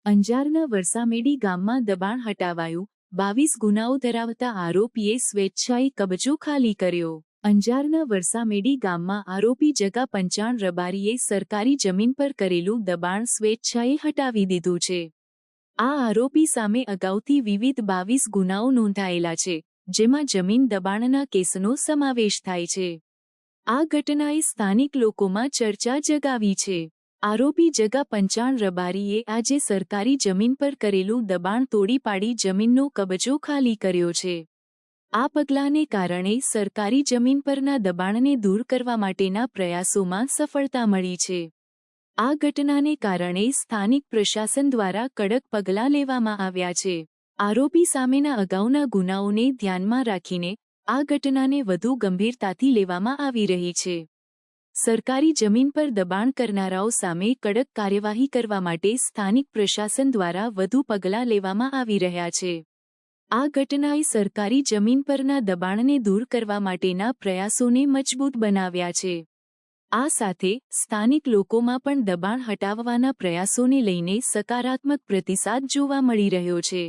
અંજારના વરસામેડી ગામમાં દબાણ હટાવાયું, 22 ગુનાઓ ધરાવતા આરોપીએ સ્વેચ્છાએ કબજો ખાલી કર્યો। અંજારના વરસામેડી ગામમાં આરોપી જગા પંચાણ રબારીએ સરકારી જમીન પર કરેલું દબાણ સ્વેચ્છાએ હટાવી દીધું છે। આ આરોપી સામે અગાઉથી વિવિધ 22 ગુનાઓ નોંધાયેલા છે, જેમાં જમીન દબાણના કેસનો સમાવેશ થાય છે। આ ઘટનાએ સ્થાનિક લોકોમાં ચર્ચા જગાવી છે। આરોપી જગા પંચાણ રબારીએ આજે સરકારી જમીન પર કરેલું દબાણ તોડી પાડી જમીનનો કબજો ખાલી કર્યો છે। આ પગલાંને કારણે સરકારી જમીન પરના દબાણને દૂર કરવા માટેના પ્રયાસોમાં સફળતા મળી છે। આ ઘટનાને કારણે સ્થાનિક પ્રશાસન દ્વારા કડક પગલાં લેવામાં આવ્યા છે। આરોપી સામેના અગાઉના ગુનાઓને ધ્યાનમાં રાખીને આ ઘટનાને વધુ ગંભીરતાથી લેવામાં આવી રહી છે। સરકારી જમીન પર દબાણ કરનારાઓ સામે કડક કાર્યવાહી કરવા માટે સ્થાનિક પ્રશાસન દ્વારા વધુ પગલાં લેવામાં આવી રહ્યા છે। આ ઘટનાએ સરકારી જમીન પરના દબાણને દૂર કરવા માટેના પ્રયાસોને મજબૂત બનાવ્યા છે। આ સાથે સ્થાનિક લોકોમાં પણ દબાણ હટાવવાના પ્રયાસોને લઈને સકારાત્મક પ્રતિસાદ જોવા મળી રહ્યો છે।